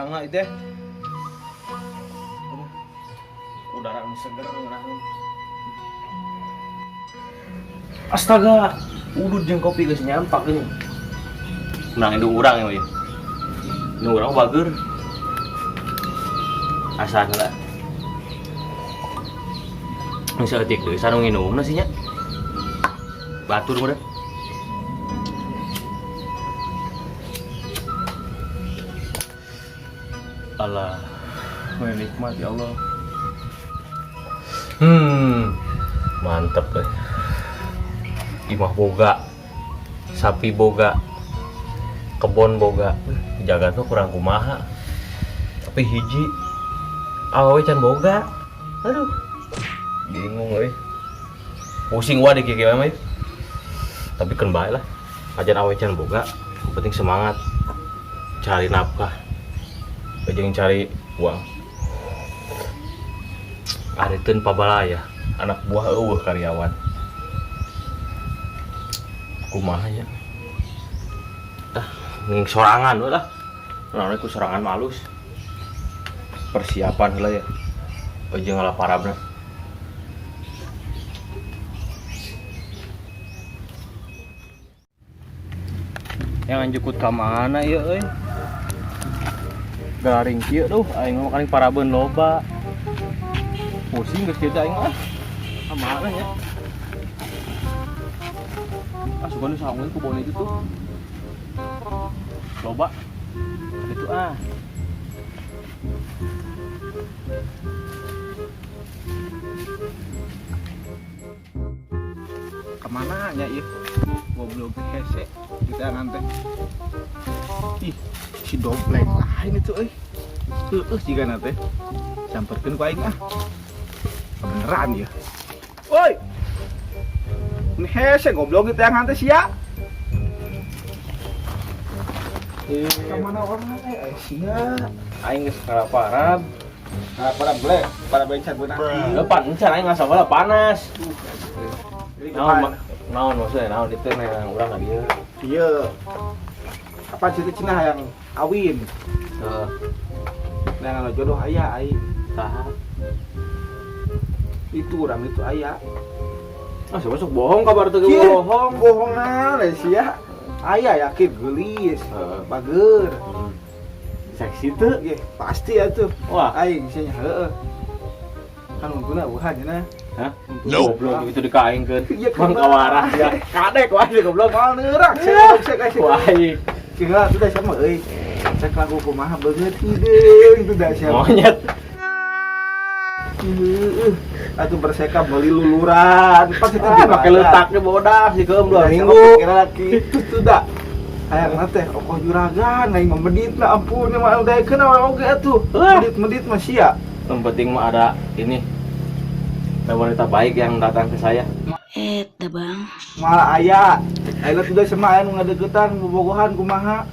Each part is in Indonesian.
mah itu. Udara nu seger ngeunaheun. Astaga, udud jeung kopi geus nyampak geuning. Nang indung urang ya, we. Indung urang bageur. Asa heula. Geus eutik deui sareng nginumna sih nya. Batur meureun. Allah, nikmat ya Allah. Mantep deh. Imah boga, sapi boga, kebon boga, jaga tuh kurang kumaha. Tapi hiji, awewe can boga. Aduh, bingung euy. Pusing wae kieu mah. Tapi kan bae lah. Ajan awewe can boga, yang penting semangat. Cari nafkah. Jeung cari uang. Areuteun pabalaya, anak buah eueuh karyawan. Kumaha nya? Ning sorangan we lah. Naon ku sorangan malus. Persiapan heula ya. Jeung ngalah parabna. Yang anjukut ka mana ieu euy? Garing kieu duh, aing mah karing parabeun loba. Pusing geus kieu aing mah. Amana nya? Sugan saungkeun ku bone itu tuh. Loba. Itu Kemana nya ieu? Goblok hese kita nanti. Ih, si dompleng lain itu euy. Heueuh jiga teh. Samperkeun ku aing Beneran ya. Woi. Ini hese goblok kita yang hantu sia. Kemana orang teh sia? Aing geus kalaparab. Kalaparab blek, para bencan beunang. Lepan encan aing ngasa bala panas. Naon maksudnya naon itu yang urang ka dieu. Ieu. Apa cina yang awin? Heeh. Nah, jodoh aya aing. Saha? Itu orang itu aya. Masuk bohong kabar teu bohong. Bohong na sia. Aya yakin geulis, bager. Seksi teu? Ge, pasti atuh. Wah, aing sia nya heueuh. Kan untuna eueuhan cenah. Hah? Goblok itu dikaengkeun. Mang kawarah ya. Kadek wae goblok. Mal neurak cek kasih. Wah, kira sudah sama euy. Cek lagu kumaha beungeut hideung itu dah sia. Monyet. Atuh bersekap beli luluran pas itu pakai letaknya bodas di keum 2 minggu kira itu sudah hayang teh okoh juragan aing memedit lah ampun mah udah kenal oge atuh medit mah sia. Yang penting mah ada ini wanita baik yang datang ke saya. Eta bang Malah aya ayeuna sudah sama aya nu ngadeukeutan bobogohan kumaha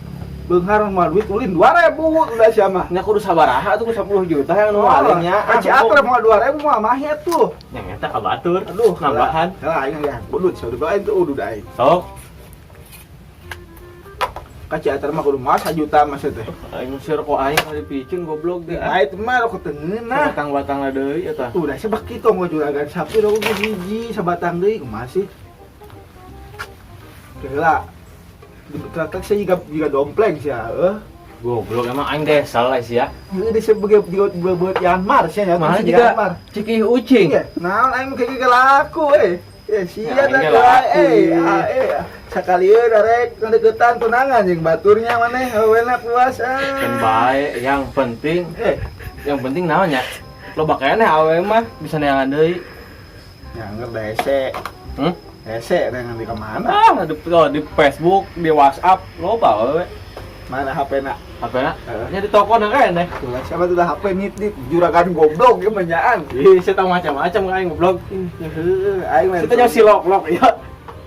beunghar mah duit ulin 2.000 udah sia mah. Nya kudu sabaraha tuh 10 juta yang nu alin nya. Ka Ciater mah 2.000 mah mahet tuh. Nya eta ka batur. Aduh, nambahan. Helah aing ya. Budut saudara aing tuh udah aing. Sok. Ka Ciater mah kudu mah 1 juta mah teh. Aing usir kok aing kali picing goblok deh. Ait mah rok tengeunna. Batang-batang deui eta. Udah sebak kitu mah juragan sapi rok hiji sabatang deui kumaha sih? Heula ternyata saya juga dompleng sih ya. Goblok emang aing desal lah sih ya. Ieu disebut buat Yanmar sih ya. Mah juga cikih ucing. Naon aing kayak laku sia da sakalieu rek ngadeukeutan tunangan jeung baturnya maneh heuweuna puasa. Kan bae yang penting naon nya? Lo bakayana awewe mah bisa neangan deui. Ya ngeur da hese. Hese dengan di kemana? Di Facebook, di WhatsApp, loba we. Mana HP-na? HP-na? Nya di toko na kan deh. Siapa tuh HP nit juragan goblok ge menyaan. Ih, saya tahu macam-macam ka aing goblok. Heuh, aing mah. Kita nya silok-lok ya.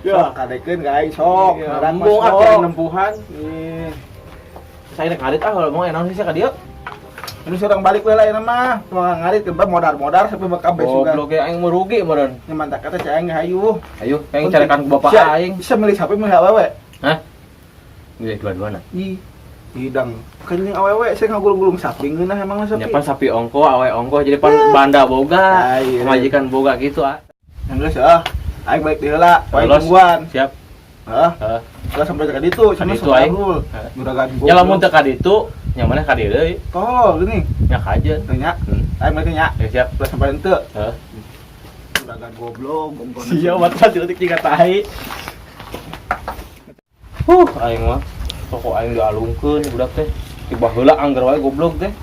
Ya, kadekeun ka aing sok. Mumpung atuh nempuhan. Ih. Saya nek ngarit mau enaon sih ka dieu? Ini seorang balik we lain mah, ngarit ke modar-modar sampai bakabe juga. Goblok ge aing merugi meureun. Nya mantak kata cai aing hayu. Ayo, aing carekan ku bapak aing. Bisa milih sapi milih awewe. Hah? Milih dua-duana. Ih. hidang kan yang awewe saya ngagulung-gulung sapi ngeunah emang sapi. Ya pan sapi ongko, awe ongko jadi pan banda boga, majikan boga gitu ah. Yang geus aing balik deui heula, poe Los. tungguan. Siap. Heeh. Udah sampai ka ditu, cenah Ka ditu, aing. Juragan. Ya lamun teu ka ditu, nya maneh ka dieu deui. Tol geuning. Nya kajeun. Teu nya. Aing balik nya. Ya siap. Udah sampai henteu. Heeh. Juragan goblok, gongkon. Sia mata detik tiga tahi. Aing mah toko aing dialungkeun budak teh. Tiba heula anggar wae goblok teh.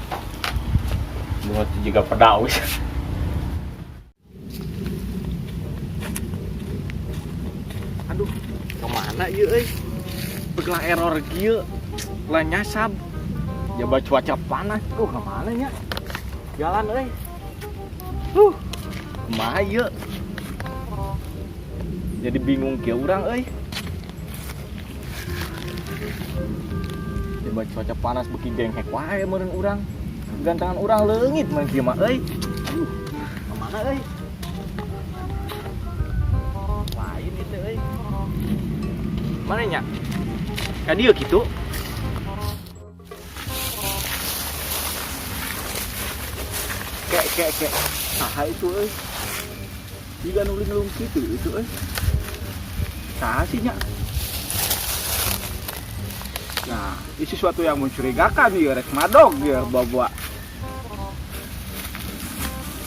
Bunga juga pedawis. Aduh, kemana ieu euy? Begelang error kieu. Lah nyasab. Jaba cuaca panas. Kemana nya? Jalan euy. Kumaha ieu? Jadi bingung kieu urang euy. Jaba cuaca panas beki genghek wae meureun urang. Gantangan urang leungit mah kieu mah euy. Kemana euy? Lain itu euy. Mana nya? Ka dieu kitu. Kek. Saha itu euy? Jiga nuling-nuling kitu itu euy. Saha sih nya? Nah, ini sesuatu yang mencurigakan ya, rek madog ya, bawa.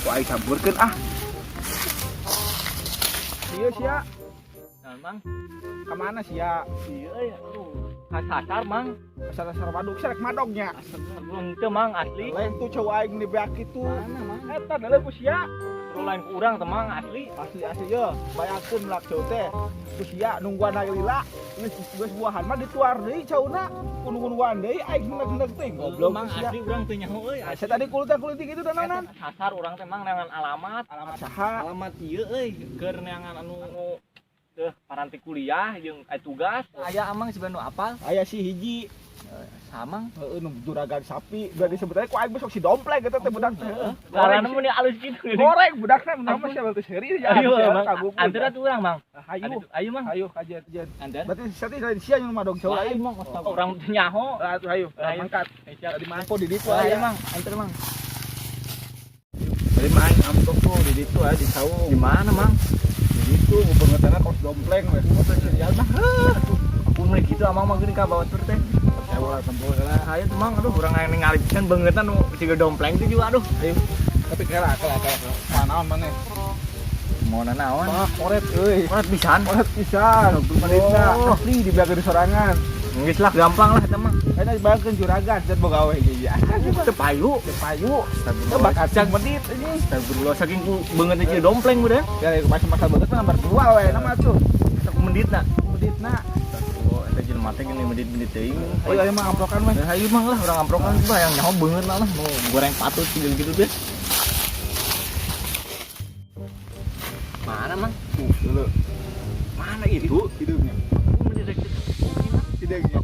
Kok aing campurkeun ah. Iya sia. Nah, Mang. Kemana sia? Ieu euy, aduh. Kasar, Mang. Dasar madog sih rek madognya. Belum teu, Mang, asli. Lain tuh cowok aing di beak itu. Mana, Mang? Eta dalam sia. Lu lain ku urang teh, Mang, asli. Asli ya, bayangkeun lak cowok teh. Ku sia nungguan lila. Geus buahan mah dituar deui cauna. Ku nungguan deui aing hendak teh. Goblok Mang, sia. asli urang teu nyaho euy. Saya tadi kulit gitu dananan. Kasar urang teh, Mang, neangan alamat. Alamat saha? Alamat ieu euy, keur neangan anu teh paranti kuliah jeung tugas. Aya amang sebenarnya nu apal? Aya si hiji. Samang. Heeh, nu juragan sapi. Udah disebutnya ku aing besok si dompleng eta teh budak teh. Karena mun alus kitu. Goreng budakna nama siapa tuh seri ya. Ayo, Mang. Antara tuh urang, Mang. Ayo, Mang. Ayo kajian. Antar. Berarti sati dari sia yang madog cowok lain. Mang, orang teu nyaho. Ayo, mangkat. Siap. Di mana di ditu Ayo, aya. Mang. Antar, Mang. Dari mana amplop tuh di ditu di saung. Di mana, Mang? Di ditu beungeutana kos dompleng we. Kos serial mah. Aku mulai gitu amang mah geuning ka bawa tur teh. Sewa tempel lah. Ayo tuh, Mang. Aduh, urang ningali pisan beungeutna nu siga dompleng tuh juga aduh. Ayo. Tapi kira mana maneh. Mau nanaon? Wah, koret euy. Koret pisan. Koret pisan. Menitna asli di belakang sorangan. Geus lah gampang lah eta mah. Eta dibayarkeun juragan cat boga we ge. Teu payu. Teu bakal cak menit ini. Astagfirullah saking ku beungeut ieu dompleng udah. Ya masa beungeut mah nomor 2 we nama tuh. Aku menditna. Menitna. Oh, eta jelema teh gini mendit-mendit teuing. Ayo mah amprokan we. Ayo mah lah urang amprokan mah yang nyaho beungeut lah mau goreng patut gitu teh. Mana, Mang? Dulu. Mana itu? Hidungnya. Hidungnya.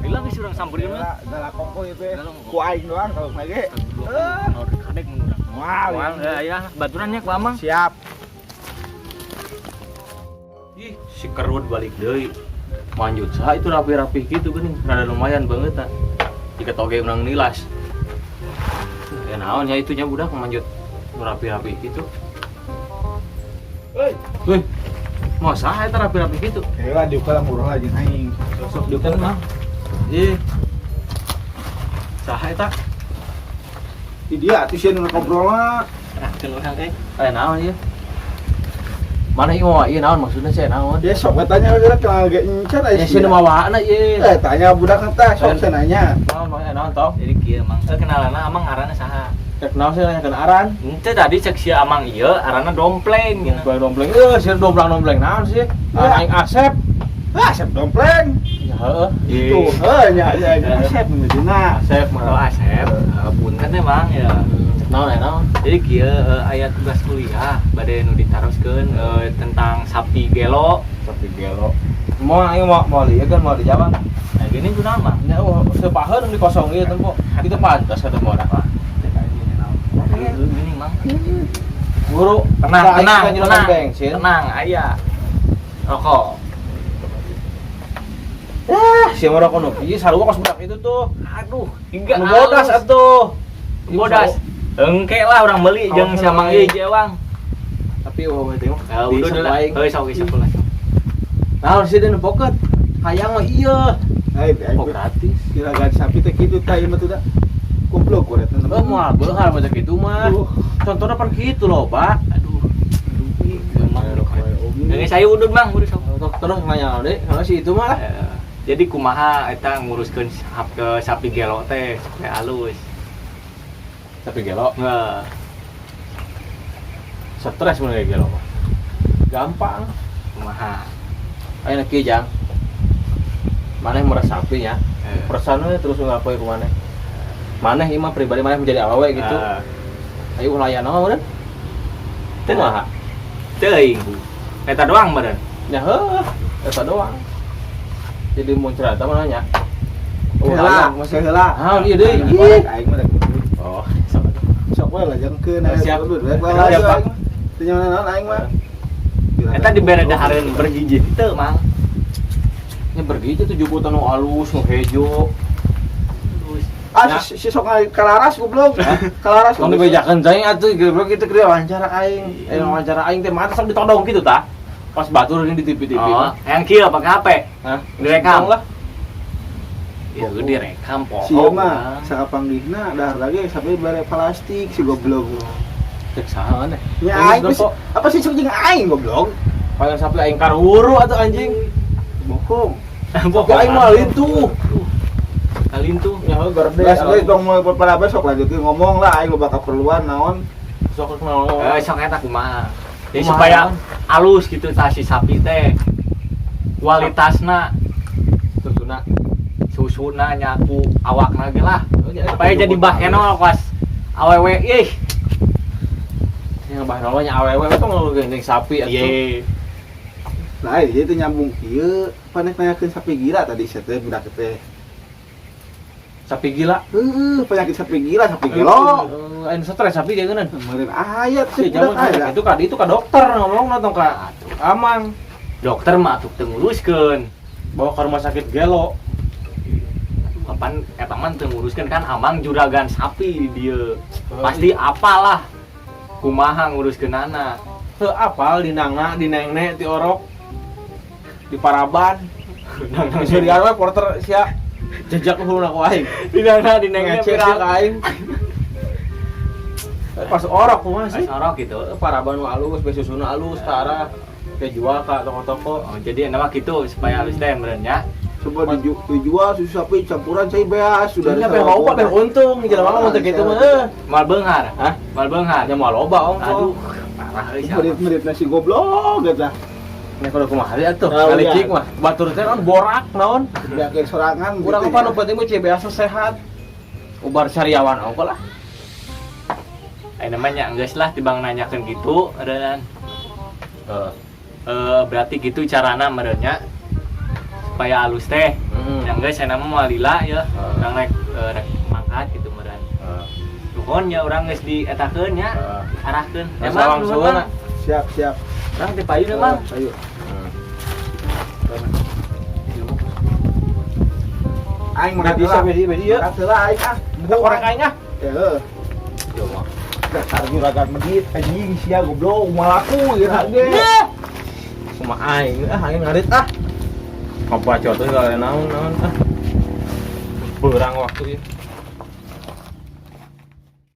Hilang geus urang sampeurkeun mah. Dalam kongko itu ku aing doang kalau lagi. Kadek mun urang. Wah, aya baturannya ku Amang. siap. Ih, si kerut balik deui. Manjut saha itu rapi-rapi gitu geuning, rada lumayan banget ta. Jika toge urang nilas. Ya naon ya itunya budak manjut rapi-rapi gitu. Wih, mau saha eta rapi-rapi gitu? Heula diukur murah lagi aing. Sok diukur mah. Ih. Saha eta? Di dia atuh sieun ngobrol mah. Keun urang teh. Naon ieu? Mana ieu mah ieu naon maksudna sih naon? Dia sok tanya geura kenal ge encan aya. Ya sih mawana ieu. Tanya budak eta sok nanya. Naon tong? Jadi kieu Mang. Kenalanna Amang ngaranna saha? Kenal sih nanyakeun aran. Henteu tadi cek sia Amang ieu aranna dompleng. Dompleng. Si dompleng naon sih? Aing Asep. Asep dompleng. Ya heeh. Itu, nya Asep medina. Asep Oh, mah. Asep. Punten teh Mang ya. Naon? Jadi kieu aya tugas kuliah bade nu ditaroskeun tentang sapi gelo. Sapi gelo. Mau aing mau lieu kan mau di Jawa. Nah, gini kunaon Mang? Nya sepaheun di kosong ieu tempo. Itu pantas kada mau dah. Gini Mang. Guru, Tenang, aya. Rokok. Si orang kono piye sarua kos budak itu tuh. Aduh, hingga Nu bodas atuh. bodas. Engke lah orang beli jeung si Mang ieu jewang. Tapi teh mah Udah lah. Heuh sok lah. Nah, si den poket. Hayang mah iya. Oh, gratis. Kira-kira sapi teh kitu tah ieu mah tuh da. Goblok kuret Oh, moal beunghar macam kitu mah. Contohna pan kitu loh, Pak. Aduh. Ini saya udud Mang, udud sok. Terus nanya deh, kalau si itu mah. Jadi kumaha eta nguruskeun ke sapi gelo teh supaya halus. Tapi gelo, Heeh. stres mun kayak gelo. Gampang. Kumaha? Ayeuna kieu jang. Maneh meres sapi nya. Persana terus ngapoe ku maneh. Maneh ieu mah pribadi maneh menjadi awewe gitu. Ayo layan mah udah. Kumaha? Teuing. Eta doang meureun. Ya heuh, eta doang. Jadi mun cerita mah nanya. Heula, masih heula. Ah, ieu deui. Aing mah Oh, sok we lah jengkeun Siap. Rek Siap, lah Pak. teu nyaman aing mah. Eta dibere dahareun berhiji teu Mang. nya bergi itu 70 tahun nu alus, nu hejo. Ah, si sok kalaras goblok. Kalaras. Tong dibejakeun teh atuh goblok kitu keur wawancara aing. Wawancara aing teh mah sok ditodong kitu tah. Pas batur ini di TV-TV mah. Yang kieu pakai HP. Hah? Direkam lah. Ya direkam poho. Si mah sakapanggihna dahar lagi sampai bare plastik si goblok. Cek saha aneh. Ya aing apa sih sok jeung aing goblok? Paling sampai aing karuru atuh anjing. Bohong. Tapi aing mah lintuh. Kalintuh. Ya heuh gerde. Geus we tong mau pada besok lanjutin ngomong lah aing loba keperluan naon. Sok kenal. Sok eta kumaha. Jadi supaya halus gitu tah si sapi teh. Kualitasna susuna nyaku awakna ge lah. Supaya jadi bahenol pas awewe ih. Yang bahenol nya awewe tong ngeuleugeun sapi atuh. Iye. Nah, ieu teh nyambung kieu, panek nanyakeun sapi gila tadi saya teh budak teh. Sapi gila. Penyakit sapi gila, sapi gelo. Aing stres sapi dia geunan. Kemarin ayat Si sih jaman budak aya. itu ka dokter ngomong tong ka Amang. Dokter mah atuh teu nguruskeun. Bawa ke rumah sakit gelo. Kapan eta mah teu nguruskeun kan Amang juragan sapi dia. Pasti apalah kumaha nguruskeunana. Teu apal di nangna, di nengnek, di orok, di paraban. Bisa diarwe porter sia jejak huluna ku aing. Di nengna Ngecek pirang ka aing. Pas orok kumaha sih? Sorok gitu. Paraban nu alus, be susuna alus, tara ke jual ka toko-toko. Oh, jadi nama gitu supaya halus teh meureun nya. Coba dijual susu sapi campuran cai beas sudah. Sudah be loba be untung, jelema mah mun teu kitu mah. Mal beunghar. Hah? Mal beunghar. Nya moal loba ongko. Aduh, parah euy. Merit nasi goblok eta. Nya kudu kumaha deui atuh. Oh, Kali iya. cik mah batur teh kan borak naon. Yakin sorangan Urang apa nu penting mah biasa sehat. Ubar sariawan ongko lah. Namanya geus lah tibang nanyakeun gitu eureun. Berarti gitu carana meureun nya supaya halus teh. Yang geus cenah mah moal lila ya. Urang rek mangkat gitu meureun. Nuhun nya urang geus dietakeun nya. Arahkeun. Emang nuhun. Siap. Urang teh payun Mang. Ayo. Aing Nggak bisa bedi ya. Katelah aing ah. Buka korek aing ah. Heeh. Yo mah. Dasar juragan medit anjing sia goblok malaku ieu ge. Cuma aing ngarit ah. Ngapa coto gak naon ah. Beurang waktu ya.